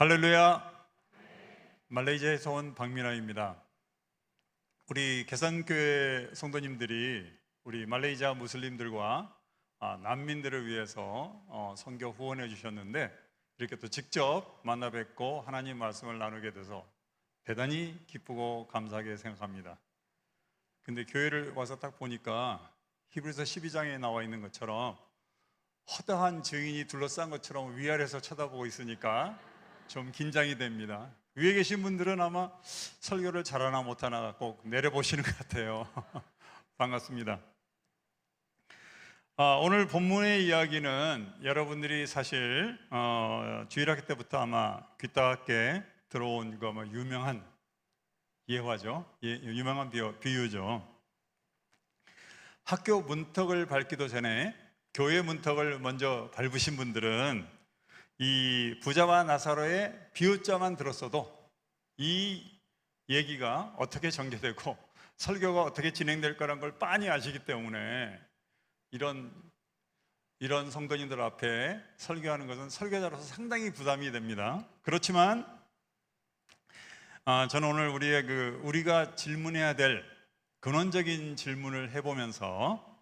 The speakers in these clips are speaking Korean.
할렐루야. 말레이시아에서 온 박민아입니다. 우리 개산교회 성도님들이 우리 말레이시아 무슬림들과 난민들을 위해서 선교 후원해 주셨는데, 이렇게 또 직접 만나 뵙고 하나님 말씀을 나누게 돼서 대단히 기쁘고 감사하게 생각합니다. 근데 교회를 와서 딱 보니까 히브리서 12장에 나와 있는 것처럼 허다한 증인이 둘러싼 것처럼 위아래서 쳐다보고 있으니까 좀 긴장이 됩니다. 위에 계신 분들은 아마 설교를 잘하나 못하나 꼭 내려보시는 것 같아요. 반갑습니다. 오늘 본문의 이야기는 여러분들이 사실 주일학교 때부터 아마 귀따갑게 들어온 유명한 예화죠. 유명한 비유죠. 학교 문턱을 밟기도 전에 교회 문턱을 먼저 밟으신 분들은 이 부자와 나사로의 비유자만 들었어도 이 얘기가 어떻게 전개되고 설교가 어떻게 진행될 거란 걸 빤히 아시기 때문에 이런 성도님들 앞에 설교하는 것은 설교자로서 상당히 부담이 됩니다. 그렇지만 저는 오늘 우리가 질문해야 될 근원적인 질문을 해보면서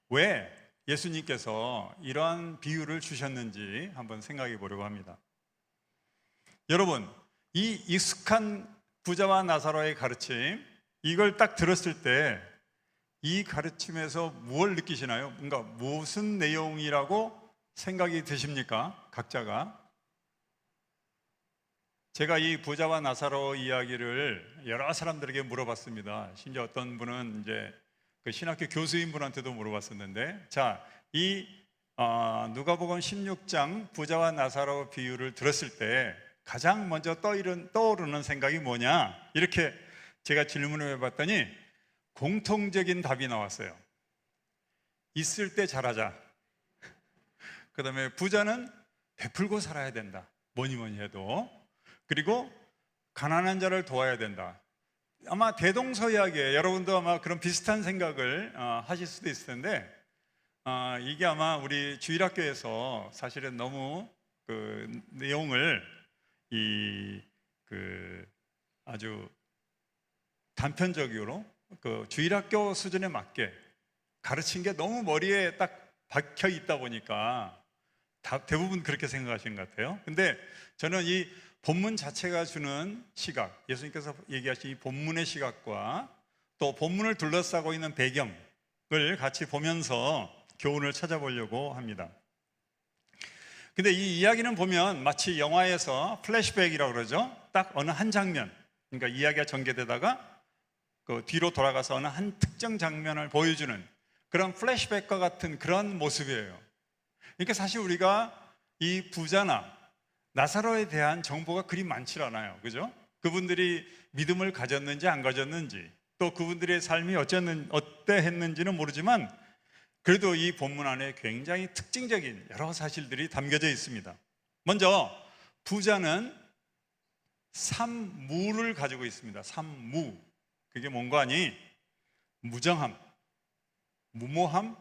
왜 예수님께서 이러한 비유를 주셨는지 한번 생각해 보려고 합니다. 여러분, 이 익숙한 부자와 나사로의 가르침, 이걸 딱 들었을 때 이 가르침에서 무엇을 느끼시나요? 뭔가 무슨 내용이라고 생각이 드십니까? 각자가. 제가 이 부자와 나사로 이야기를 여러 사람들에게 물어봤습니다. 심지어 어떤 분은 이제 그 신학교 교수인분한테도 물어봤었는데, 이 누가복음 16장 부자와 나사로 비유를 들었을 때 가장 먼저 떠오르는 생각이 뭐냐? 이렇게 제가 질문을 해봤더니 공통적인 답이 나왔어요. 있을 때 잘하자. 그 다음에 부자는 베풀고 살아야 된다. 뭐니 해도. 그리고 가난한 자를 도와야 된다. 아마 대동서이하게 여러분도 아마 그런 비슷한 생각을 하실 수도 있을 텐데, 이게 아마 우리 주일학교에서 사실은 너무 그 내용을 아주 단편적으로 그 주일학교 수준에 맞게 가르친 게 너무 머리에 딱 박혀 있다 보니까 대부분 그렇게 생각하시는 것 같아요. 근데 저는 이 본문 자체가 주는 시각, 예수님께서 얘기하신 이 본문의 시각과 또 본문을 둘러싸고 있는 배경을 같이 보면서 교훈을 찾아보려고 합니다. 근데 이 이야기는 보면 마치 영화에서 플래시백이라고 그러죠. 딱 어느 한 장면, 그러니까 이야기가 전개되다가 그 뒤로 돌아가서 어느 한 특정 장면을 보여주는 그런 플래시백과 같은 그런 모습이에요. 그러니까 사실 우리가 이 부자나 나사로에 대한 정보가 그리 많지 않아요. 그죠? 그분들이 믿음을 가졌는지 안 가졌는지, 또 그분들의 삶이 어때 했는지는 모르지만 그래도 이 본문 안에 굉장히 특징적인 여러 사실들이 담겨져 있습니다. 먼저 부자는 삼무를 가지고 있습니다. 삼무. 그게 뭔가 하니 무정함, 무모함,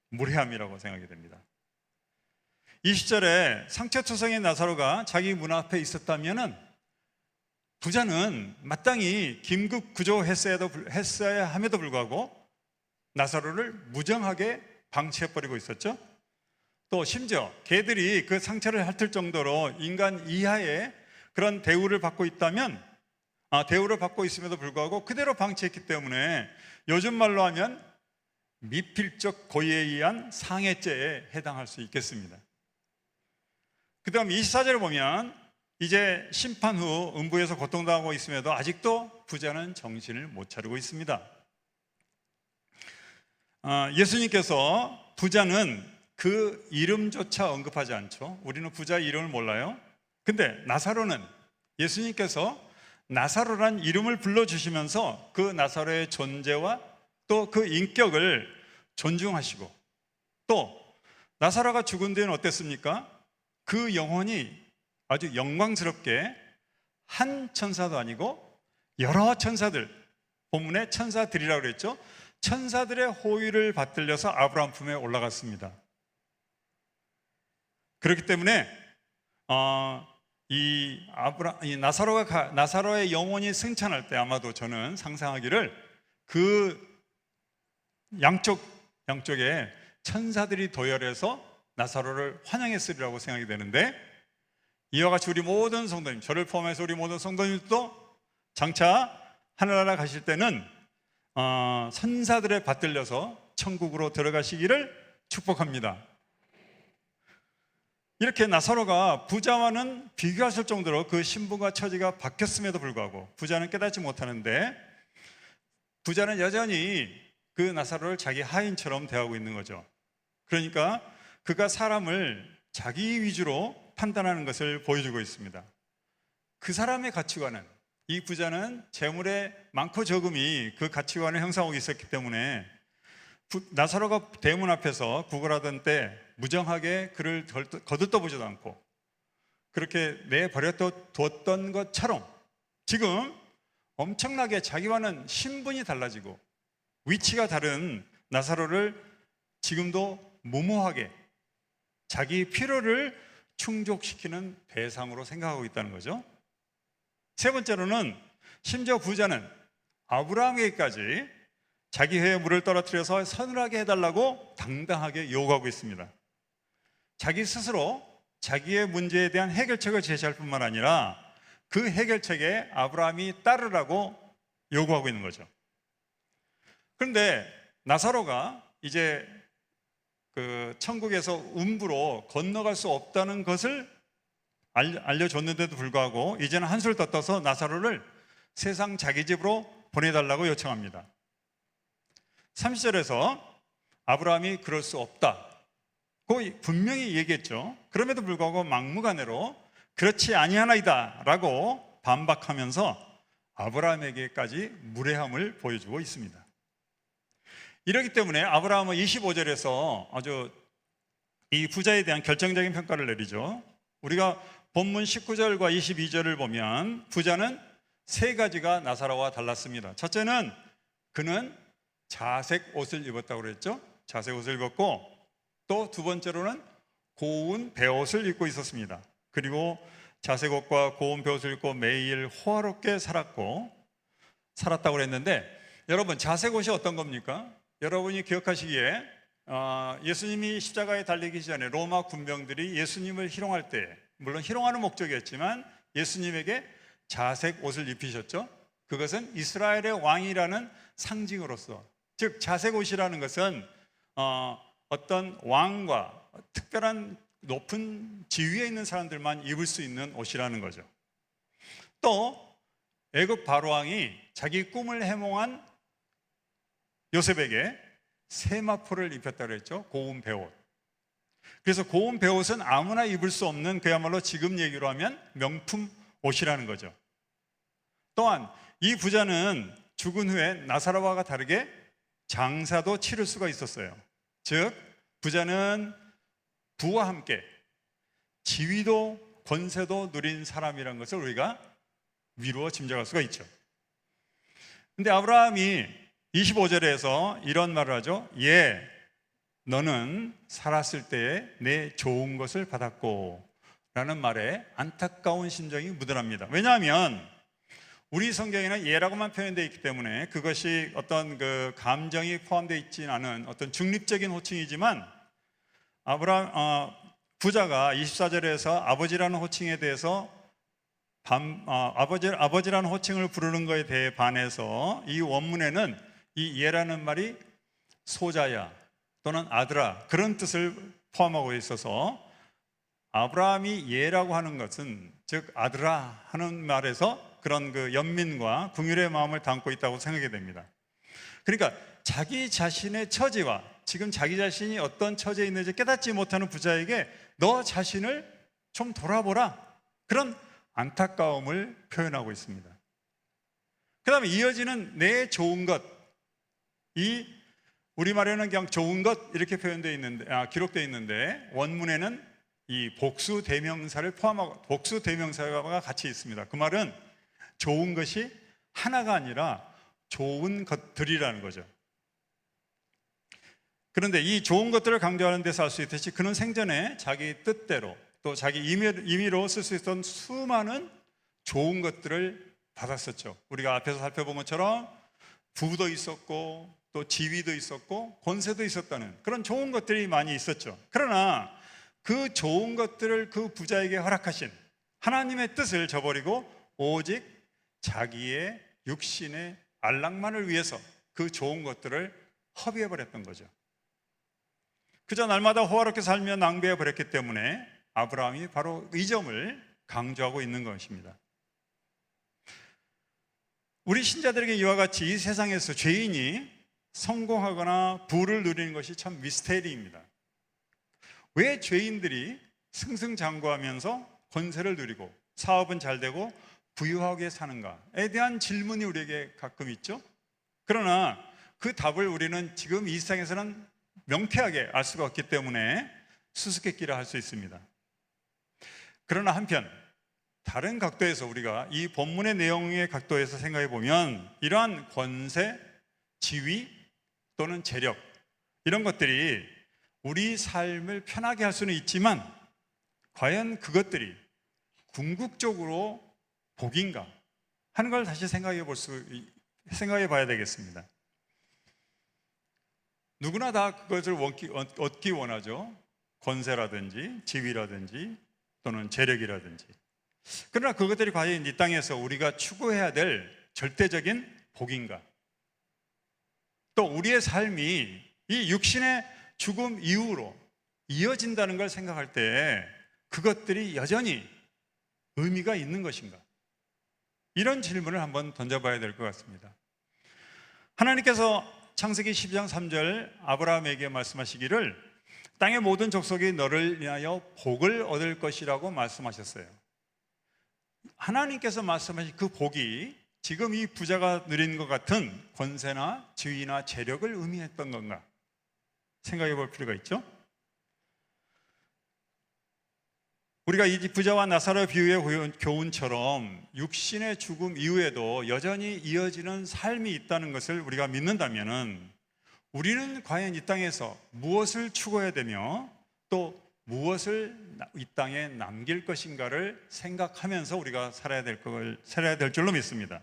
무례함이라고 생각이 됩니다. 이 시절에 상처투성의 나사로가 자기 문 앞에 있었다면은 부자는 마땅히 긴급 구조했어야 함에도 불구하고 나사로를 무정하게 방치해버리고 있었죠. 또 심지어 개들이 그 상처를 핥을 정도로 인간 이하의 그런 대우를 받고 있음에도 불구하고 그대로 방치했기 때문에 요즘 말로 하면 미필적 고의에 의한 상해죄에 해당할 수 있겠습니다. 그 다음 24절을 보면 이제 심판 후 음부에서 고통당하고 있음에도 아직도 부자는 정신을 못 차리고 있습니다. 예수님께서 부자는 그 이름조차 언급하지 않죠. 우리는 부자의 이름을 몰라요. 근데 나사로는 예수님께서 나사로란 이름을 불러주시면서 그 나사로의 존재와 또 그 인격을 존중하시고, 또 나사로가 죽은 뒤에는 어땠습니까? 그 영혼이 아주 영광스럽게 한 천사도 아니고 여러 천사들, 본문에 천사들이라고 그랬죠. 천사들의 호의를 받들려서 아브라함 품에 올라갔습니다. 그렇기 때문에 이 나사로의 영혼이 승천할 때 아마도 저는 상상하기를 그 양쪽에 천사들이 도열해서 나사로를 환영했으리라고 생각이 되는데, 이와 같이 우리 모든 성도님, 저를 포함해서 우리 모든 성도님도 장차 하늘나라 가실 때는 천사들에 받들려서 천국으로 들어가시기를 축복합니다. 이렇게 나사로가 부자와는 비교하실 정도로 그 신분과 처지가 바뀌었음에도 불구하고 부자는 깨닫지 못하는데, 부자는 여전히 그 나사로를 자기 하인처럼 대하고 있는 거죠. 그러니까 그가 사람을 자기 위주로 판단하는 것을 보여주고 있습니다. 그 사람의 가치관은, 이 부자는 재물의 많고 적음이 그 가치관을 형성하고 있었기 때문에 나사로가 대문 앞에서 구걸하던 때 무정하게 그를 거들떠보지도 않고 그렇게 내버려 뒀던 것처럼, 지금 엄청나게 자기와는 신분이 달라지고 위치가 다른 나사로를 지금도 무모하게 자기 필요를 충족시키는 대상으로 생각하고 있다는 거죠. 세 번째로는 심지어 부자는 아브라함에게까지 자기 회에 물을 떨어뜨려서 서늘하게 해달라고 당당하게 요구하고 있습니다. 자기 스스로 자기의 문제에 대한 해결책을 제시할 뿐만 아니라 그 해결책에 아브라함이 따르라고 요구하고 있는 거죠. 그런데 나사로가 이제 그 천국에서 음부로 건너갈 수 없다는 것을 알려줬는데도 불구하고 이제는 한술 더 떠서 나사로를 세상 자기 집으로 보내달라고 요청합니다. 30절에서 아브라함이 그럴 수 없다고 분명히 얘기했죠. 그럼에도 불구하고 막무가내로 그렇지 아니하나이다 라고 반박하면서 아브라함에게까지 무례함을 보여주고 있습니다. 이렇기 때문에 아브라함은 25절에서 아주 이 부자에 대한 결정적인 평가를 내리죠. 우리가 본문 19절과 22절을 보면 부자는 세 가지가 나사로와 달랐습니다. 첫째는 그는 자색 옷을 입었다고 그랬죠. 자색 옷을 입었고, 또 두 번째로는 고운 베옷을 입고 있었습니다. 그리고 자색 옷과 고운 베옷을 입고 매일 호화롭게 살았다고 그랬는데, 여러분 자색 옷이 어떤 겁니까? 여러분이 기억하시기에 예수님이 십자가에 달리기 전에 로마 군병들이 예수님을 희롱할 때, 물론 희롱하는 목적이었지만 예수님에게 자색 옷을 입히셨죠. 그것은 이스라엘의 왕이라는 상징으로서, 즉 자색 옷이라는 것은 어떤 왕과 특별한 높은 지위에 있는 사람들만 입을 수 있는 옷이라는 거죠. 또 애굽 바로왕이 자기 꿈을 해몽한 요셉에게 세마포를 입혔다고 했죠. 고운 베옷. 그래서 고운 베옷은 아무나 입을 수 없는, 그야말로 지금 얘기로 하면 명품 옷이라는 거죠. 또한 이 부자는 죽은 후에 나사로와 다르게 장사도 치를 수가 있었어요. 즉 부자는 부와 함께 지위도 권세도 누린 사람이라는 것을 우리가 미루어 짐작할 수가 있죠. 근데 아브라함이 25절에서 이런 말을 하죠. 예, 너는 살았을 때에 내 좋은 것을 받았고 라는 말에 안타까운 심정이 묻어납니다. 왜냐하면 우리 성경에는 예라고만 표현되어 있기 때문에 그것이 어떤 그 감정이 포함되어 있지는 않은 어떤 중립적인 호칭이지만, 부자가 24절에서 아버지라는 호칭에 대해서 아버지라는 호칭을 부르는 것에 대해 반해서 이 원문에는 이 예라는 말이 소자야 또는 아들아 그런 뜻을 포함하고 있어서 아브라함이 예라고 하는 것은, 즉 아들아 하는 말에서 그런 그 연민과 긍휼의 마음을 담고 있다고 생각이 됩니다. 그러니까 자기 자신의 처지와 지금 자기 자신이 어떤 처지에 있는지 깨닫지 못하는 부자에게 너 자신을 좀 돌아보라, 그런 안타까움을 표현하고 있습니다. 그 다음에 이어지는 내 좋은 것, 이 우리말에는 그냥 좋은 것 이렇게 표현되어 있는데, 기록되어 있는데 원문에는 이 복수 대명사를 포함하고 복수 대명사가 같이 있습니다. 그 말은 좋은 것이 하나가 아니라 좋은 것들이라는 거죠. 그런데 이 좋은 것들을 강조하는 데서 알 수 있듯이 그는 생전에 자기 뜻대로 또 자기 임의로 쓸 수 있었던 수많은 좋은 것들을 받았었죠. 우리가 앞에서 살펴본 것처럼 부도 있었고 또 지위도 있었고 권세도 있었다는 그런 좋은 것들이 많이 있었죠. 그러나 그 좋은 것들을 그 부자에게 허락하신 하나님의 뜻을 저버리고 오직 자기의 육신의 안락만을 위해서 그 좋은 것들을 허비해버렸던 거죠. 그저 날마다 호화롭게 살며 낭비해버렸기 때문에 아브라함이 바로 이 점을 강조하고 있는 것입니다. 우리 신자들에게 이와 같이 이 세상에서 죄인이 성공하거나 부를 누리는 것이 참 미스테리입니다. 왜 죄인들이 승승장구하면서 권세를 누리고 사업은 잘 되고 부유하게 사는가에 대한 질문이 우리에게 가끔 있죠. 그러나 그 답을 우리는 지금 이 세상에서는 명쾌하게 알 수가 없기 때문에 수수께끼라 할 수 있습니다. 그러나 한편 다른 각도에서 우리가 이 본문의 내용의 각도에서 생각해 보면 이러한 권세, 지위 또는 재력 이런 것들이 우리 삶을 편하게 할 수는 있지만 과연 그것들이 궁극적으로 복인가 하는 걸 다시 생각해 봐야 되겠습니다. 누구나 다 그것을 얻기 원하죠. 권세라든지 지위라든지 또는 재력이라든지. 그러나 그것들이 과연 이 땅에서 우리가 추구해야 될 절대적인 복인가? 또 우리의 삶이 이 육신의 죽음 이후로 이어진다는 걸 생각할 때 그것들이 여전히 의미가 있는 것인가? 이런 질문을 한번 던져봐야 될 것 같습니다. 하나님께서 창세기 12장 3절 아브라함에게 말씀하시기를 땅의 모든 족속이 너를 인하여 복을 얻을 것이라고 말씀하셨어요. 하나님께서 말씀하신 그 복이 지금 이 부자가 누린 것 같은 권세나 지위나 재력을 의미했던 건가? 생각해 볼 필요가 있죠. 우리가 이 부자와 나사로 비유의 교훈처럼 육신의 죽음 이후에도 여전히 이어지는 삶이 있다는 것을 우리가 믿는다면 우리는 과연 이 땅에서 무엇을 추구해야 되며 또 무엇을 이 땅에 남길 것인가를 생각하면서 우리가 살아야 될 줄로 믿습니다.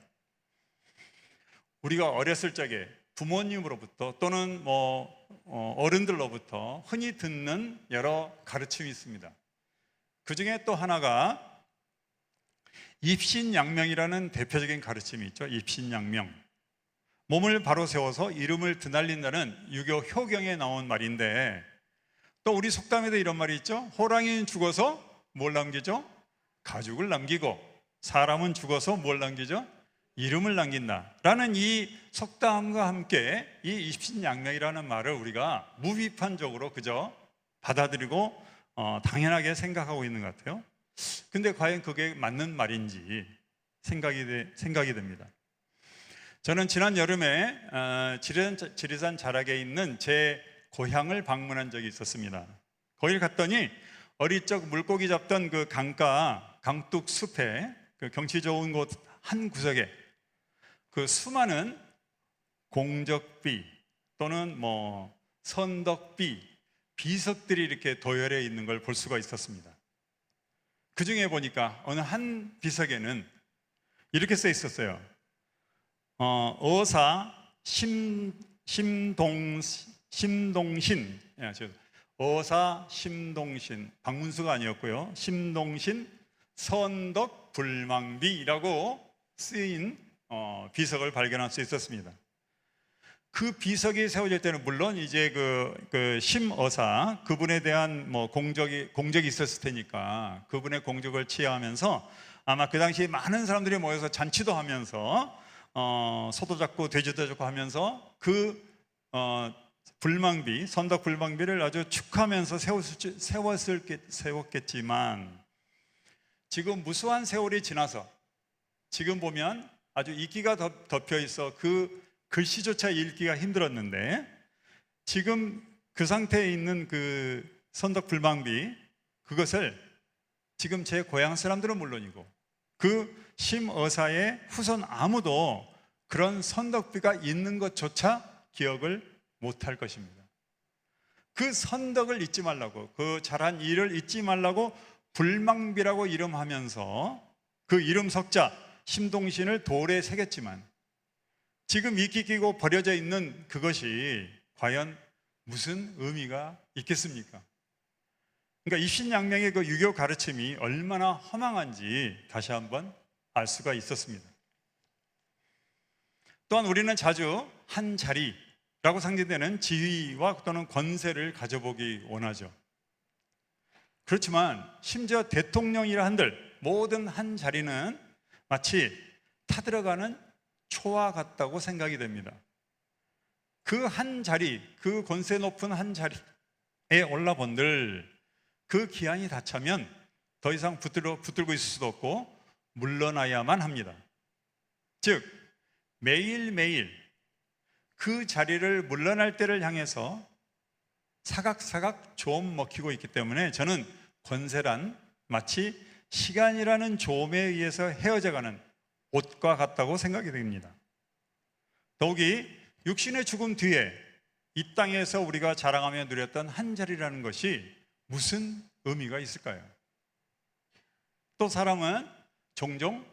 우리가 어렸을 적에 부모님으로부터 또는 어른들로부터 흔히 듣는 여러 가르침이 있습니다. 그 중에 또 하나가 입신양명이라는 대표적인 가르침이 있죠. 입신양명. 몸을 바로 세워서 이름을 드날린다는 유교 효경에 나온 말인데 또 우리 속담에도 이런 말이 있죠. 호랑이는 죽어서 뭘 남기죠? 가죽을 남기고 사람은 죽어서 뭘 남기죠? 이름을 남긴다 라는 이 속담과 함께 이 입신양명이라는 말을 우리가 무비판적으로 그저 받아들이고 당연하게 생각하고 있는 것 같아요. 근데 과연 그게 맞는 말인지 생각이 됩니다. 저는 지난 여름에 지리산 자락에 있는 제 고향을 방문한 적이 있었습니다. 거길 갔더니 어릴 적 물고기 잡던 그 강가 강둑 숲에 그 경치 좋은 곳 한 구석에 그 수많은 공적비 또는 선덕비 비석들이 이렇게 도열해 있는 걸 볼 수가 있었습니다. 그 중에 보니까 어느 한 비석에는 이렇게 써 있었어요. 어사 심동신, 어사 심동신, 박문수가 아니었고요. 심동신 선덕 불망비라고 쓰인 비석을 발견할 수 있었습니다. 그 비석이 세워질 때는 물론 이제 그 심어사 그분에 대한 공적이 있었을 테니까 그분의 공적을 치하하면서 아마 그 당시에 많은 사람들이 모여서 잔치도 하면서 소도 잡고 돼지도 잡고 하면서 그 불망비 선덕 불망비를 아주 축하하면서 세웠겠지만 지금 무수한 세월이 지나서 지금 보면 아주 이끼가 덮여 있어 그 글씨조차 읽기가 힘들었는데 지금 그 상태에 있는 그 선덕 불망비 그것을 지금 제 고향 사람들은 물론이고 그 심어사의 후손 아무도 그런 선덕비가 있는 것조차 기억을 못할 것입니다. 그 선덕을 잊지 말라고 그 잘한 일을 잊지 말라고 불망비라고 이름하면서 그 이름 석자 심동신을 돌에 새겼지만 지금 이끼 끼고 버려져 있는 그것이 과연 무슨 의미가 있겠습니까? 그러니까 입신양명의 그 유교 가르침이 얼마나 허망한지 다시 한번 알 수가 있었습니다. 또한 우리는 자주 한 자리라고 상징되는 지위와 또는 권세를 가져보기 원하죠. 그렇지만 심지어 대통령이라 한들 모든 한 자리는 마치 타들어가는 초와 같다고 생각이 됩니다. 그 한 자리, 그 권세 높은 한 자리에 올라본들 그 기한이 다 차면 더 이상 붙들고 있을 수도 없고 물러나야만 합니다. 즉 매일매일 그 자리를 물러날 때를 향해서 사각사각 좀 먹히고 있기 때문에 저는 권세란 마치 시간이라는 조음에 의해서 헤어져가는 옷과 같다고 생각이 됩니다. 더욱이 육신의 죽음 뒤에 이 땅에서 우리가 자랑하며 누렸던 한 자리라는 것이 무슨 의미가 있을까요? 또 사람은 종종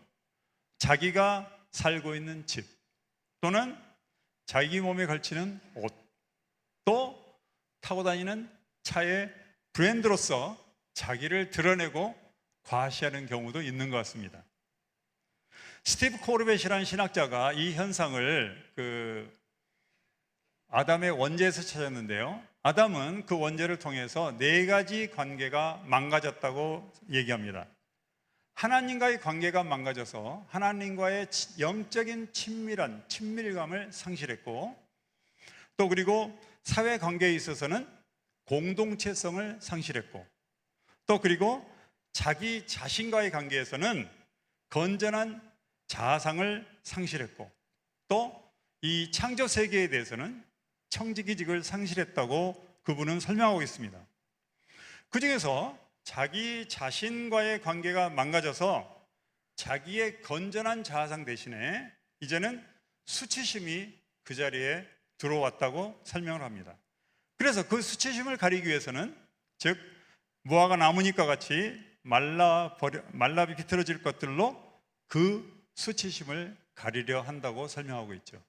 자기가 살고 있는 집 또는 자기 몸에 걸치는 옷, 또 타고 다니는 차의 브랜드로서 자기를 드러내고 과시하는 경우도 있는 것 같습니다. 스티브 코르벳이라는 신학자가 이 현상을 아담의 원죄에서 찾았는데요. 아담은 그 원죄를 통해서 4가지 관계가 망가졌다고 얘기합니다. 하나님과의 관계가 망가져서 하나님과의 영적인 친밀감을 상실했고, 또 그리고 사회 관계에 있어서는 공동체성을 상실했고, 또 그리고 자기 자신과의 관계에서는 건전한 자아상을 상실했고, 또 이 창조 세계에 대해서는 청지기직을 상실했다고 그분은 설명하고 있습니다. 그 중에서 자기 자신과의 관계가 망가져서 자기의 건전한 자아상 대신에 이제는 수치심이 그 자리에 들어왔다고 설명을 합니다. 그래서 그 수치심을 가리기 위해서는, 즉 무화과 나무잎과 같이 말라 비틀어질 것들로 그 수치심을 가리려 한다고 설명하고 있죠.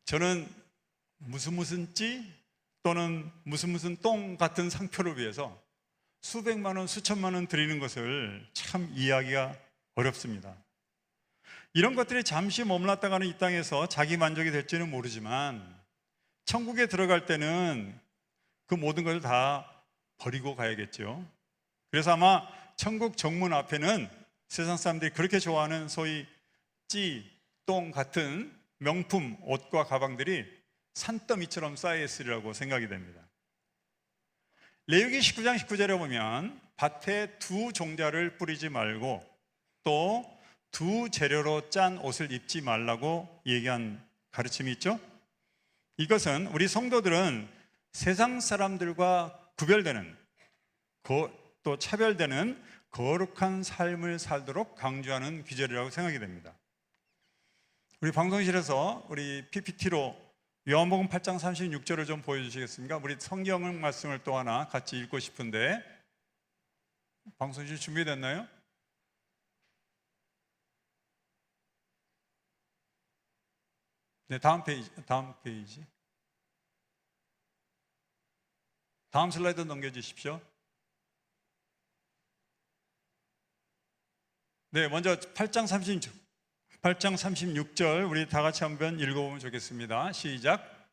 저는 무슨 찌 또는 무슨 똥 같은 상표를 위해서 수백만 원, 수천만 원 드리는 것을 참 이해하기가 어렵습니다. 이런 것들이 잠시 머물렀다가는 이 땅에서 자기 만족이 될지는 모르지만 천국에 들어갈 때는 그 모든 것을 다 버리고 가야겠죠. 그래서 아마 천국 정문 앞에는 세상 사람들이 그렇게 좋아하는 소위 찌, 똥 같은 명품 옷과 가방들이 산더미처럼 쌓여있으리라고 생각이 됩니다. 레위기 19장 19절에 보면 밭에 두 종자를 뿌리지 말고 또 두 재료로 짠 옷을 입지 말라고 얘기한 가르침이 있죠. 이것은 우리 성도들은 세상 사람들과 구별되는, 또 차별되는 거룩한 삶을 살도록 강조하는 귀절이라고 생각이 됩니다. 우리 방송실에서 우리 PPT로 요한복음 8장 36절을 좀 보여주시겠습니까? 우리 성경 말씀을 또 하나 같이 읽고 싶은데, 방송실 준비됐나요? 네, 다음 페이지. 다음 슬라이드 넘겨주십시오. 네, 먼저 8장 36절 우리 다 같이 한번 읽어보면 좋겠습니다. 시작.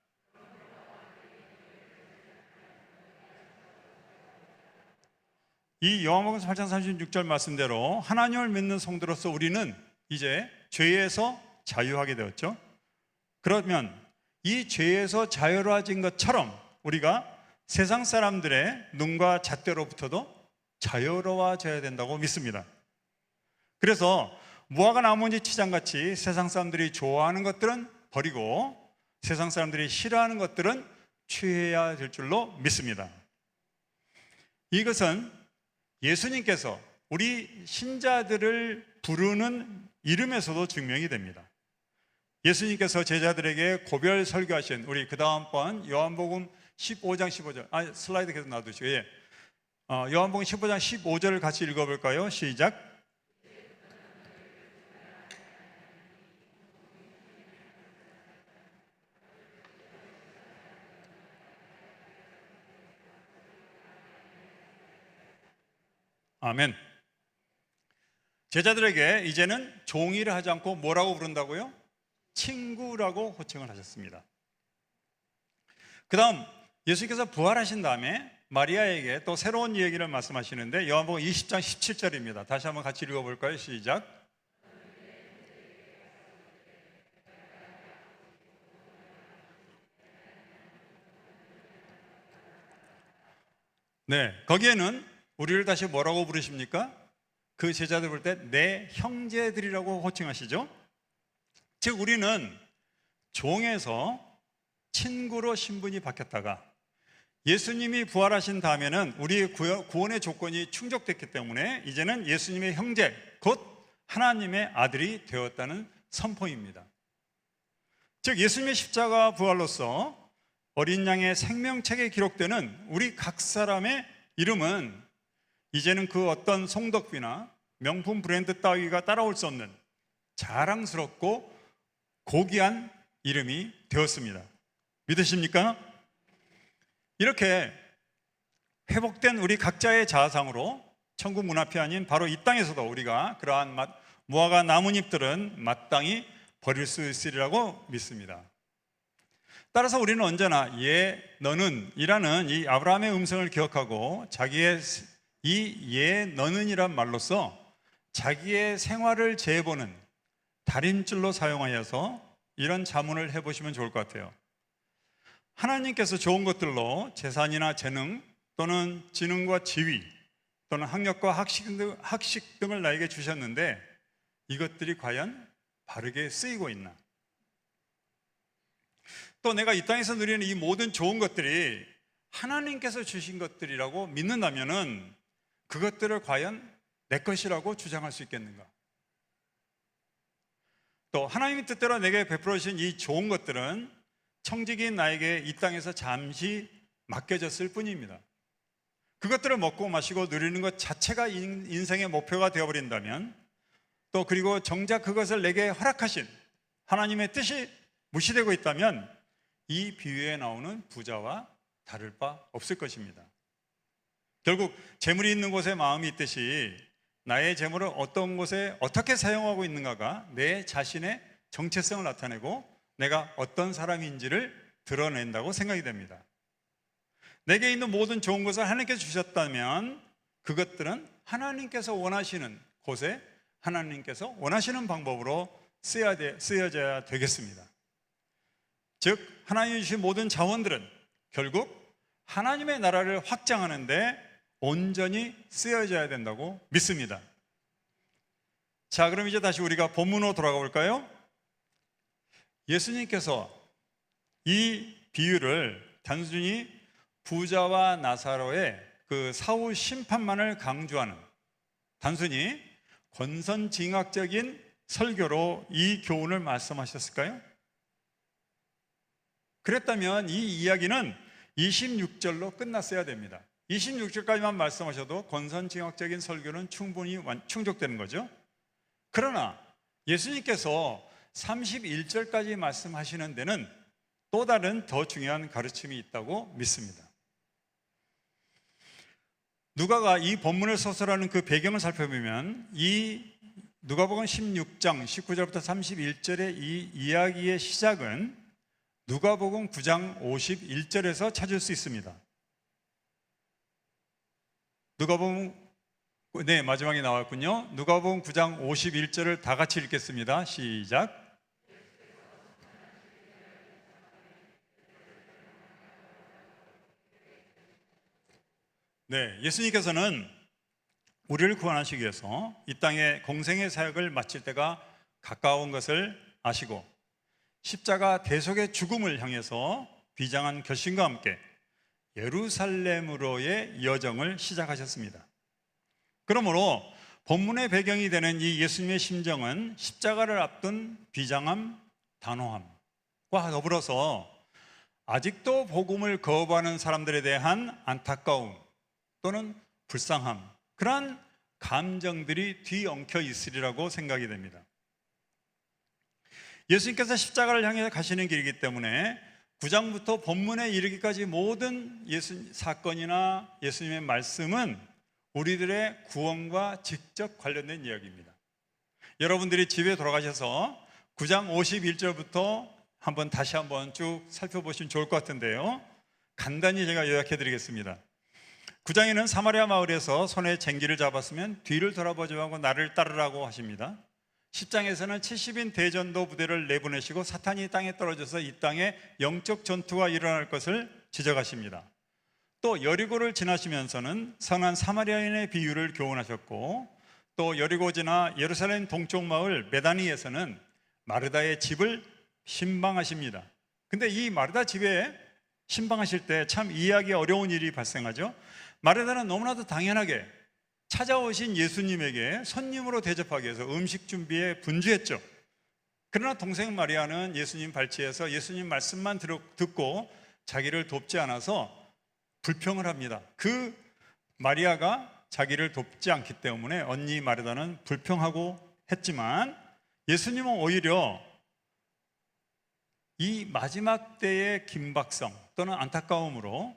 이 요한복음 8장 36절 말씀대로 하나님을 믿는 성도로서 우리는 이제 죄에서 자유하게 되었죠. 그러면 이 죄에서 자유로워진 것처럼 우리가 세상 사람들의 눈과 잣대로부터도 자유로워져야 된다고 믿습니다. 그래서 무화과 나무잎 치장같이 세상 사람들이 좋아하는 것들은 버리고 세상 사람들이 싫어하는 것들은 취해야 될 줄로 믿습니다. 이것은 예수님께서 우리 신자들을 부르는 이름에서도 증명이 됩니다. 예수님께서 제자들에게 고별 설교하신, 우리 그 다음번 요한복음 15장 15절, 슬라이드 계속 놔두시고, 요한복음 15장 15절을 같이 읽어볼까요? 시작. 아멘. 제자들에게 이제는 종이를 하지 않고 뭐라고 부른다고요? 친구라고 호칭을 하셨습니다. 그 다음 예수님께서 부활하신 다음에 마리아에게 또 새로운 얘기를 말씀하시는데 요한복음 20장 17절입니다. 다시 한번 같이 읽어볼까요? 시작. 네, 거기에는 우리를 다시 뭐라고 부르십니까? 그 제자들 볼 때 내 형제들이라고 호칭하시죠. 즉 우리는 종에서 친구로 신분이 바뀌었다가 예수님이 부활하신 다음에는 우리의 구원의 조건이 충족됐기 때문에 이제는 예수님의 형제, 곧 하나님의 아들이 되었다는 선포입니다. 즉 예수님의 십자가 부활로서 어린 양의 생명책에 기록되는 우리 각 사람의 이름은 이제는 그 어떤 송덕비나 명품 브랜드 따위가 따라올 수 없는 자랑스럽고 고귀한 이름이 되었습니다. 믿으십니까? 이렇게 회복된 우리 각자의 자아상으로 천국 문 앞이 아닌 바로 이 땅에서도 우리가 그러한 무화과 나뭇잎들은 마땅히 버릴 수 있으리라고 믿습니다. 따라서 우리는 언제나 너는 이라는 이 아브라함의 음성을 기억하고 자기의 이 너는이란 말로써 자기의 생활을 재보는 달인줄로 사용하여서 이런 자문을 해보시면 좋을 것 같아요. 하나님께서 좋은 것들로 재산이나 재능 또는 지능과 지위 또는 학력과 학식 등을 나에게 주셨는데 이것들이 과연 바르게 쓰이고 있나? 또 내가 이 땅에서 누리는 이 모든 좋은 것들이 하나님께서 주신 것들이라고 믿는다면은 그것들을 과연 내 것이라고 주장할 수 있겠는가? 또 하나님의 뜻대로 내게 베풀어 주신 이 좋은 것들은 청지기인 나에게 이 땅에서 잠시 맡겨졌을 뿐입니다. 그것들을 먹고 마시고 누리는 것 자체가 인생의 목표가 되어버린다면 또 그리고 정작 그것을 내게 허락하신 하나님의 뜻이 무시되고 있다면 이 비유에 나오는 부자와 다를 바 없을 것입니다. 결국 재물이 있는 곳에 마음이 있듯이 나의 재물을 어떤 곳에 어떻게 사용하고 있는가가 내 자신의 정체성을 나타내고 내가 어떤 사람인지를 드러낸다고 생각이 됩니다. 내게 있는 모든 좋은 것을 하나님께서 주셨다면 그것들은 하나님께서 원하시는 곳에 하나님께서 원하시는 방법으로 쓰여져야 되겠습니다. 즉 하나님이 주신 모든 자원들은 결국 하나님의 나라를 확장하는 데 온전히 쓰여져야 된다고 믿습니다. 자, 그럼 이제 다시 우리가 본문으로 돌아가 볼까요? 예수님께서 이 비유를 단순히 부자와 나사로의 그 사후 심판만을 강조하는 단순히 권선징악적인 설교로 이 교훈을 말씀하셨을까요? 그랬다면 이 이야기는 26절로 끝났어야 됩니다. 26절까지만 말씀하셔도 권선징악적인 설교는 충분히 충족되는 거죠. 그러나 예수님께서 31절까지 말씀하시는 데는 또 다른 더 중요한 가르침이 있다고 믿습니다. 누가가 이 본문을 서술하는 그 배경을 살펴보면 이 누가복음 16장 19절부터 31절의 이 이야기의 시작은 누가복음 9장 51절에서 찾을 수 있습니다. 누가복음 네, 마지막에 나왔군요. 누가복음 9장 51절을 다 같이 읽겠습니다. 시작. 네, 예수님께서는 우리를 구원하시기 위해서 이 땅에 공생의 사역을 마칠 때가 가까운 것을 아시고 십자가 대속의 죽음을 향해서 비장한 결심과 함께 예루살렘으로의 여정을 시작하셨습니다. 그러므로 본문의 배경이 되는 이 예수님의 심정은 십자가를 앞둔 비장함, 단호함과 더불어서 아직도 복음을 거부하는 사람들에 대한 안타까움 또는 불쌍함, 그러한 감정들이 뒤엉켜 있으리라고 생각이 됩니다. 예수님께서 십자가를 향해 가시는 길이기 때문에 9장부터 본문에 이르기까지 모든 사건이나 예수님의 말씀은 우리들의 구원과 직접 관련된 이야기입니다. 여러분들이 집에 돌아가셔서 9장 51절부터 다시 한번 쭉 살펴보시면 좋을 것 같은데요, 간단히 제가 요약해 드리겠습니다. 9장에는 사마리아 마을에서 손에 쟁기를 잡았으면 뒤를 돌아보지 말고 나를 따르라고 하십니다. 10장에서는 70인 대전도 부대를 내보내시고 사탄이 땅에 떨어져서 이 땅에 영적 전투가 일어날 것을 지적하십니다. 또 여리고를 지나시면서는 선한 사마리아인의 비유를 교훈하셨고, 또 여리고 지나 예루살렘 동쪽 마을 베다니에서는 마르다의 집을 신방하십니다. 근데 이 마르다 집에 신방하실 때 참 이해하기 어려운 일이 발생하죠. 마르다는 너무나도 당연하게 찾아오신 예수님에게 손님으로 대접하기 위해서 음식 준비에 분주했죠. 그러나 동생 마리아는 예수님 발치에서 예수님 말씀만 듣고 자기를 돕지 않아서 불평을 합니다. 그 마리아가 자기를 돕지 않기 때문에 언니 마르다는 불평하고 했지만, 예수님은 오히려 이 마지막 때의 긴박성 또는 안타까움으로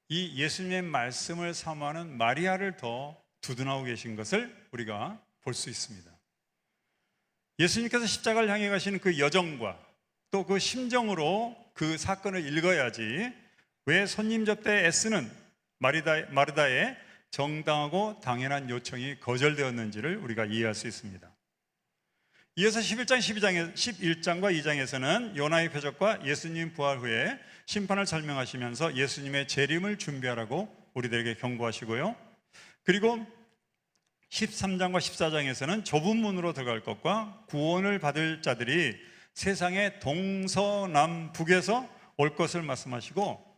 이 예수님의 말씀을 사모하는 마리아를 더 두둔하고 계신 것을 우리가 볼 수 있습니다. 예수님께서 십자가를 향해 가시는 그 여정과 또 그 심정으로 그 사건을 읽어야지 왜 손님 접대에 애쓰는 마르다의 정당하고 당연한 요청이 거절되었는지를 우리가 이해할 수 있습니다. 이어서 11장과 2장에서는 요나의 표적과 예수님 부활 후에 심판을 설명하시면서 예수님의 재림을 준비하라고 우리들에게 경고하시고요, 그리고 13장과 14장에서는 좁은 문으로 들어갈 것과 구원을 받을 자들이 세상의 동서남북에서 올 것을 말씀하시고,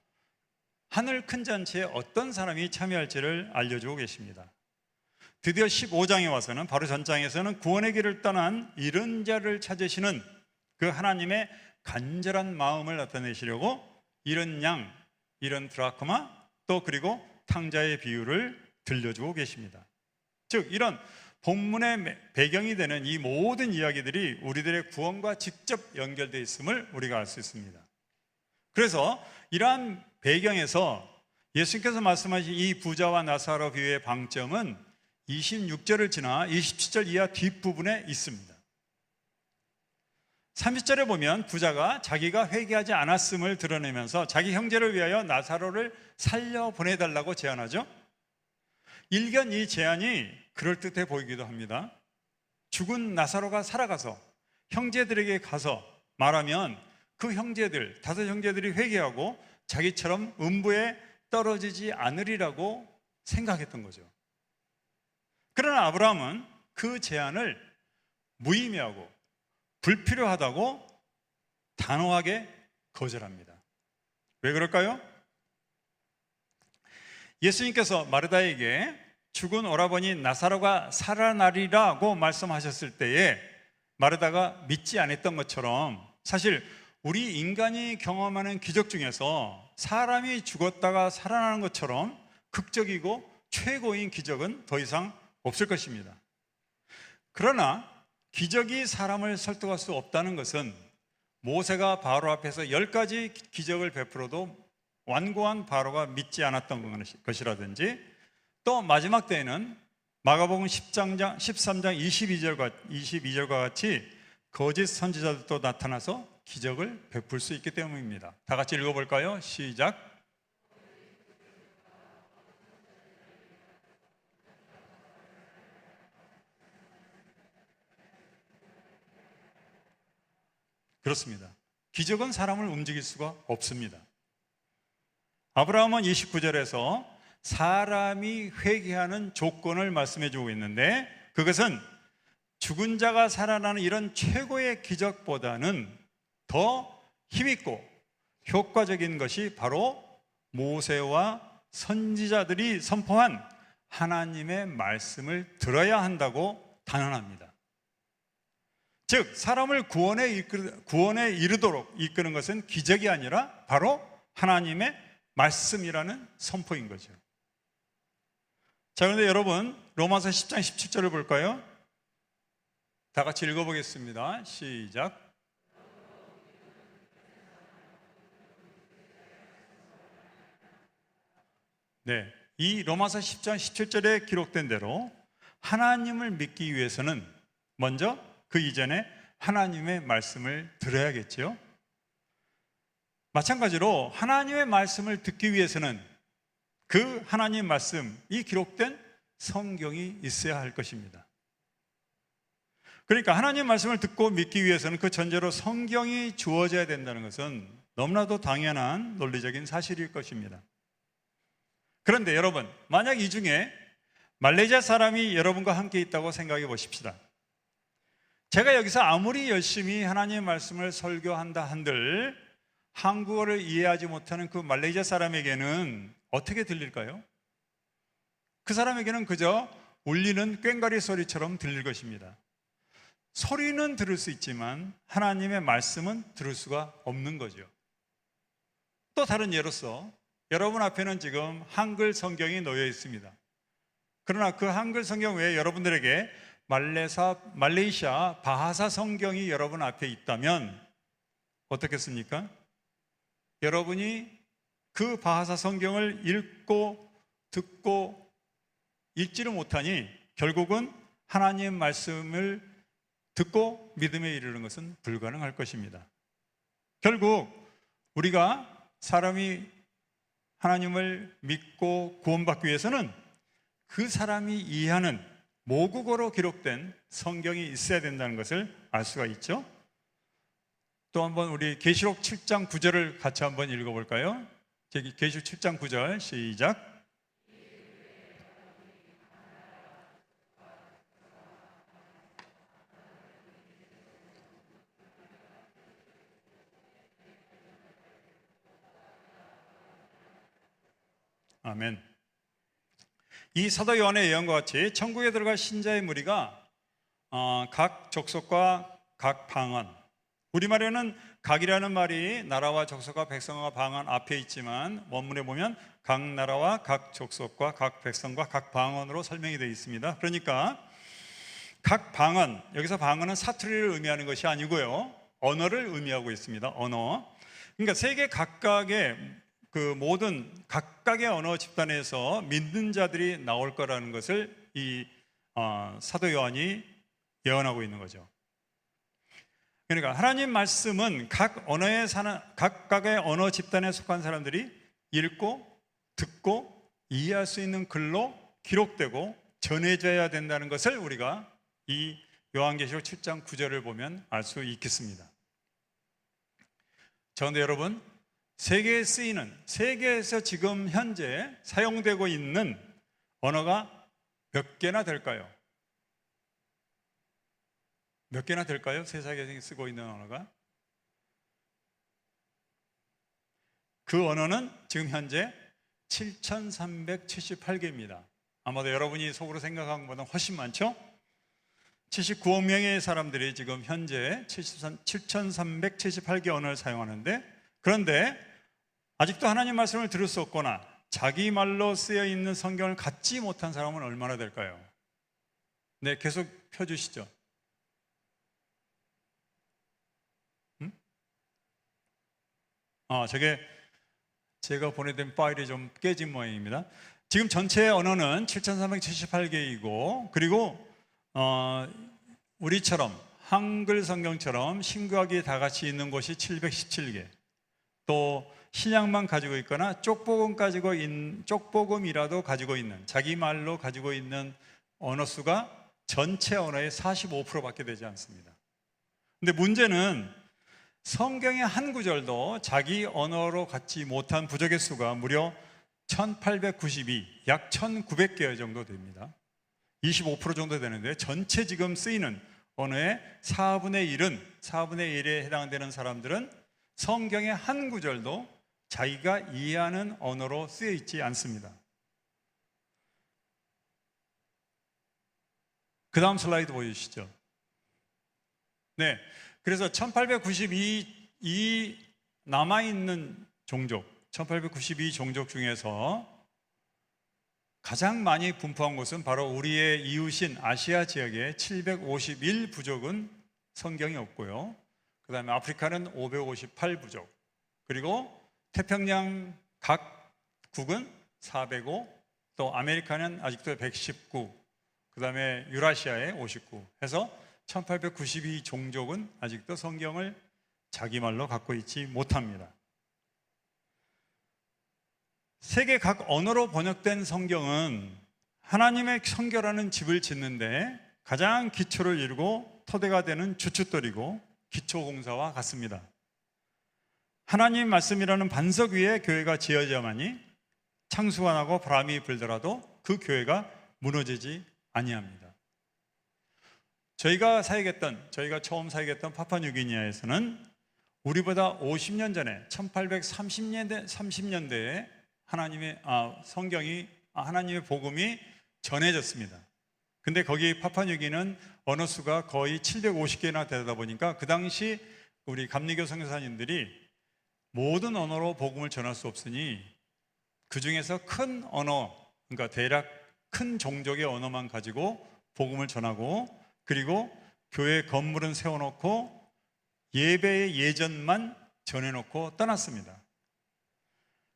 하늘 큰 잔치에 어떤 사람이 참여할지를 알려주고 계십니다. 드디어 15장에 와서는, 바로 전장에서는 구원의 길을 떠난 이른 자를 찾으시는 그 하나님의 간절한 마음을 나타내시려고 이른 양, 이른 드라크마, 또 그리고 탕자의 비유를 들려주고 계십니다. 즉 이런 본문의 배경이 되는 이 모든 이야기들이 우리들의 구원과 직접 연결되어 있음을 우리가 알 수 있습니다. 그래서 이러한 배경에서 예수님께서 말씀하신 이 부자와 나사로 비유의 방점은 26절을 지나 27절 이하 뒷부분에 있습니다. 30절에 보면 부자가 자기가 회개하지 않았음을 드러내면서 자기 형제를 위하여 나사로를 살려보내달라고 제안하죠. 일견 이 제안이 그럴듯해 보이기도 합니다. 죽은 나사로가 살아가서 형제들에게 가서 말하면 그 형제들, 5 형제들이 회개하고 자기처럼 음부에 떨어지지 않으리라고 생각했던 거죠. 그러나 아브라함은 그 제안을 무의미하고 불필요하다고 단호하게 거절합니다. 왜 그럴까요? 예수님께서 마르다에게 죽은 오라버니 나사로가 살아나리라고 말씀하셨을 때에 마르다가 믿지 않았던 것처럼, 사실 우리 인간이 경험하는 기적 중에서 사람이 죽었다가 살아나는 것처럼 극적이고 최고인 기적은 더 이상 없을 것입니다. 그러나 기적이 사람을 설득할 수 없다는 것은 모세가 바로 앞에서 10가지 기적을 베풀어도 완고한 바로가 믿지 않았던 것이라든지, 또 마지막 때에는 마가복음 13장 22절과 같이 거짓 선지자들도 나타나서 기적을 베풀 수 있기 때문입니다. 다 같이 읽어볼까요? 시작. 그렇습니다. 기적은 사람을 움직일 수가 없습니다. 아브라함은 29절에서 사람이 회개하는 조건을 말씀해 주고 있는데, 그것은 죽은 자가 살아나는 이런 최고의 기적보다는 더 힘있고 효과적인 것이 바로 모세와 선지자들이 선포한 하나님의 말씀을 들어야 한다고 단언합니다. 즉 사람을 구원에 이르도록 이끄는 것은 기적이 아니라 바로 하나님의 말씀이라는 선포인 거죠. 자, 그런데 여러분, 로마서 10장 17절을 볼까요? 다 같이 읽어보겠습니다. 시작. 네, 이 로마서 10장 17절에 기록된 대로 하나님을 믿기 위해서는 먼저 그 이전에 하나님의 말씀을 들어야겠죠. 마찬가지로 하나님의 말씀을 듣기 위해서는 그 하나님 말씀이 기록된 성경이 있어야 할 것입니다. 그러니까 하나님 말씀을 듣고 믿기 위해서는 그 전제로 성경이 주어져야 된다는 것은 너무나도 당연한 논리적인 사실일 것입니다. 그런데 여러분, 만약 이 중에 말레이시아 사람이 여러분과 함께 있다고 생각해 보십시다. 제가 여기서 아무리 열심히 하나님의 말씀을 설교한다 한들 한국어를 이해하지 못하는 그 말레이시아 사람에게는 어떻게 들릴까요? 그 사람에게는 그저 울리는 꽹과리 소리처럼 들릴 것입니다. 소리는 들을 수 있지만 하나님의 말씀은 들을 수가 없는 거죠. 또 다른 예로서 여러분 앞에는 지금 한글 성경이 놓여 있습니다. 그러나 그 한글 성경 외에 여러분들에게 말레이시아 바하사 성경이 여러분 앞에 있다면 어떻겠습니까? 여러분이 그 바하사 성경을 읽고 듣고 읽지를 못하니 결국은 하나님의 말씀을 듣고 믿음에 이르는 것은 불가능할 것입니다. 결국 우리가 사람이 하나님을 믿고 구원받기 위해서는 그 사람이 이해하는 모국어로 기록된 성경이 있어야 된다는 것을 알 수가 있죠. 또 한번 우리 계시록 7장 9절을 같이 한번 읽어볼까요? 계시록 7장 9절 시작. 아멘. 이 사도 요한의 예언과 같이 천국에 들어갈 신자의 무리가 각 족속과 각 방언, 우리말에는 각이라는 말이 나라와 족속과 백성과 방언 앞에 있지만 원문에 보면 각 나라와 각 족속과 각 백성과 각 방언으로 설명이 되어 있습니다. 그러니까 각 방언, 여기서 방언은 사투리를 의미하는 것이 아니고요, 언어를 의미하고 있습니다. 언어. 그러니까 세계 각각의 그 모든 각각의 언어 집단에서 믿는 자들이 나올 거라는 것을 이 사도 요한이 예언하고 있는 거죠. 그러니까 하나님 말씀은 각 언어에 사는 각각의 언어 집단에 속한 사람들이 읽고 듣고 이해할 수 있는 글로 기록되고 전해져야 된다는 것을 우리가 이 요한계시록 7장 9절을 보면 알 수 있겠습니다. 그런데 여러분, 세계에 쓰이는, 세계에서 지금 현재 사용되고 있는 언어가 몇 개나 될까요? 몇 개나 될까요? 세상에 쓰고 있는 언어가? 그 언어는 지금 현재 7,378개입니다. 아마도 여러분이 속으로 생각한 것보다 훨씬 많죠? 79억 명의 사람들이 지금 현재 7,378개 언어를 사용하는데, 그런데 아직도 하나님 말씀을 들을 수 없거나 자기 말로 쓰여 있는 성경을 갖지 못한 사람은 얼마나 될까요? 네, 계속 펴주시죠. 저게 제가 보내드린 파일이 좀 깨진 모양입니다. 지금 전체 언어는 7,378개이고, 그리고 우리처럼 한글 성경처럼 신구약이 다 같이 있는 곳이 717개, 또 신약만 가지고 있거나 쪽복음이라도 가지고 있는, 자기 말로 가지고 있는 언어 수가 전체 언어의 45%밖에 되지 않습니다. 근데 문제는 성경의 한 구절도 자기 언어로 갖지 못한 부족의 수가 무려 1892, 약 1900개 정도 됩니다. 25% 정도 되는데 전체 지금 쓰이는 언어의 4분의 1에 해당되는 사람들은 성경의 한 구절도 자기가 이해하는 언어로 쓰여 있지 않습니다. 그 다음 슬라이드 보여주시죠. 네, 그래서 1892 남아있는 종족, 1892 종족 중에서 가장 많이 분포한 곳은 바로 우리의 이웃인 아시아 지역의 751부족은 성경이 없고요. 그 다음에 아프리카는 558부족, 그리고 태평양 각 국은 405, 또 아메리카는 아직도 119, 그 다음에 유라시아에 59 해서 1892 종족은 아직도 성경을 자기 말로 갖고 있지 못합니다. 세계 각 언어로 번역된 성경은 하나님의 성결하는 집을 짓는데 가장 기초를 이루고 토대가 되는 주춧돌이고 기초공사와 같습니다. 하나님 말씀이라는 반석 위에 교회가 지어져야만이 창수가 나고 바람이 불더라도 그 교회가 무너지지 아니합니다. 저희가 처음 사역했던 파푸아뉴기니아에서는 우리보다 50년 전에 1830년대에 하나님의 복음이 전해졌습니다. 근데 거기 파푸아뉴기니아는 언어 수가 거의 750개나 되다 보니까 그 당시 우리 감리교 선교사님들이 모든 언어로 복음을 전할 수 없으니 그 중에서 큰 언어, 그러니까 대략 큰 종족의 언어만 가지고 복음을 전하고, 그리고 교회 건물은 세워놓고 예배의 예전만 전해놓고 떠났습니다.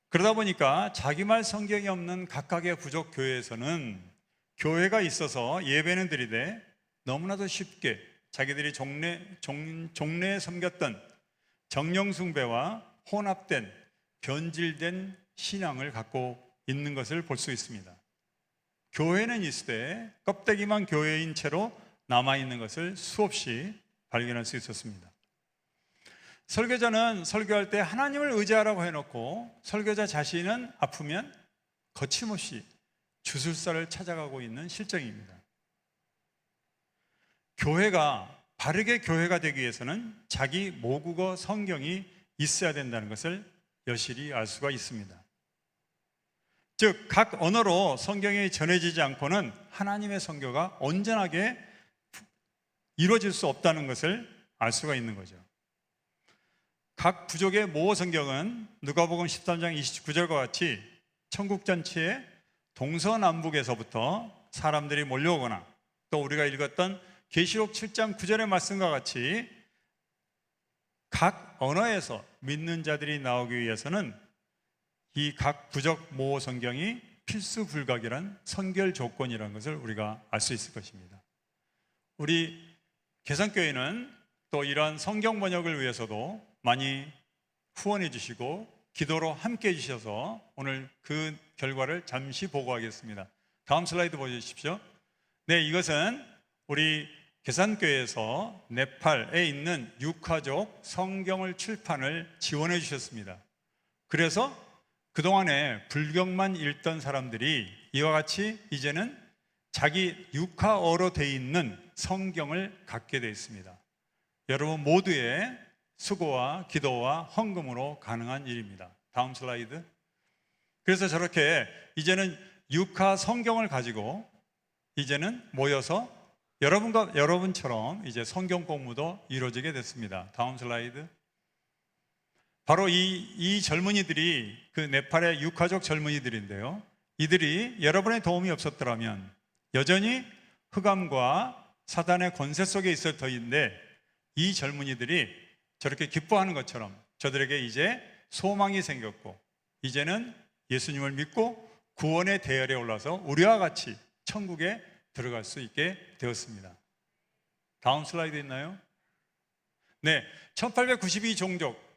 그러다 보니까 자기말 성경이 없는 각각의 부족 교회에서는 교회가 있어서 예배는 드리되 너무나도 쉽게 자기들이 종래에 섬겼던 정령숭배와 혼합된 변질된 신앙을 갖고 있는 것을 볼 수 있습니다. 교회는 있으되 껍데기만 교회인 채로 남아있는 것을 수없이 발견할 수 있었습니다. 설교자는 설교할 때 하나님을 의지하라고 해놓고 설교자 자신은 아프면 거침없이 주술사를 찾아가고 있는 실정입니다. 교회가 바르게 교회가 되기 위해서는 자기 모국어 성경이 있어야 된다는 것을 여실히 알 수가 있습니다. 즉, 각 언어로 성경이 전해지지 않고는 하나님의 선교가 온전하게 이루어질 수 없다는 것을 알 수가 있는 거죠. 각 부족의 모어 성경은 누가복음 13장 29절과 같이 천국 잔치에 동서남북에서부터 사람들이 몰려오거나, 또 우리가 읽었던 계시록 7장 9절의 말씀과 같이 각 언어에서 믿는 자들이 나오기 위해서는 이 각 부족 모어 성경이 필수 불가결한 선결 조건이라는 것을 우리가 알 수 있을 것입니다. 우리 계산교회는 또 이러한 성경 번역을 위해서도 많이 후원해 주시고 기도로 함께 해주셔서 오늘 그 결과를 잠시 보고하겠습니다. 다음 슬라이드 보여주십시오. 네, 이것은 우리 계산교회에서 네팔에 있는 육화족 성경을 출판을 지원해 주셨습니다. 그래서 그동안에 불경만 읽던 사람들이 이와 같이 이제는 자기 육화어로 되어 있는 성경을 갖게 되어 있습니다. 여러분 모두의 수고와 기도와 헌금으로 가능한 일입니다. 다음 슬라이드. 그래서 저렇게 이제는 육화 성경을 가지고 이제는 모여서 여러분처럼 이제 성경 공부도 이루어지게 됐습니다. 다음 슬라이드. 바로 이 젊은이들이 그 네팔의 육화족 젊은이들인데요. 이들이 여러분의 도움이 없었더라면 여전히 흑암과 사단의 권세 속에 있을 터인데, 이 젊은이들이 저렇게 기뻐하는 것처럼 저들에게 이제 소망이 생겼고 이제는 예수님을 믿고 구원의 대열에 올라서 우리와 같이 천국에 들어갈 수 있게 되었습니다. 다음 슬라이드 있나요? 네, 1892 종족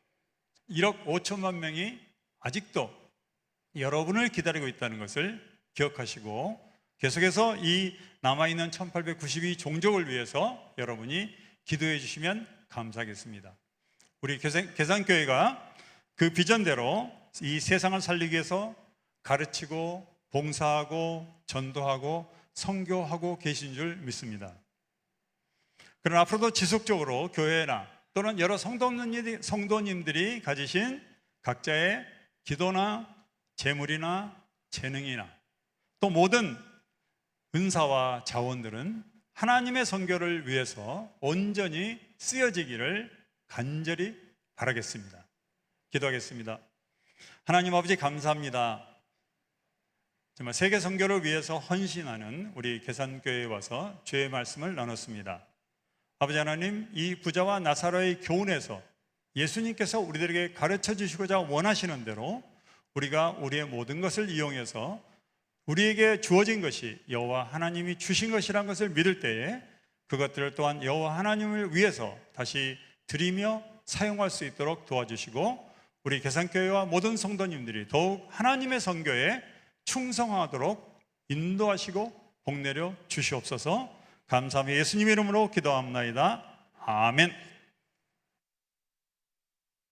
1억 5천만 명이 아직도 여러분을 기다리고 있다는 것을 기억하시고 계속해서 이 남아있는 1892 종족을 위해서 여러분이 기도해 주시면 감사하겠습니다. 우리 계산교회가 그 비전대로 이 세상을 살리기 위해서 가르치고 봉사하고 전도하고 선교하고 계신 줄 믿습니다. 그러나 앞으로도 지속적으로 교회나 또는 여러 성도님들이 가지신 각자의 기도나 재물이나 재능이나 또 모든 은사와 자원들은 하나님의 선교를 위해서 온전히 쓰여지기를 간절히 바라겠습니다. 기도하겠습니다. 하나님 아버지 감사합니다. 정말 세계 선교를 위해서 헌신하는 우리 계산교회에 와서 주의 말씀을 나눴습니다. 아버지 하나님, 이 부자와 나사로의 교훈에서 예수님께서 우리들에게 가르쳐 주시고자 원하시는 대로 우리가 우리의 모든 것을 이용해서 우리에게 주어진 것이 여호와 하나님이 주신 것이라는 것을 믿을 때에 그것들을 또한 여호와 하나님을 위해서 다시 드리며 사용할 수 있도록 도와주시고 우리 계산교회와 모든 성도님들이 더욱 하나님의 선교에 충성하도록 인도하시고 복 내려 주시옵소서. 감사하며 예수님 이름으로 기도합나이다. 아멘.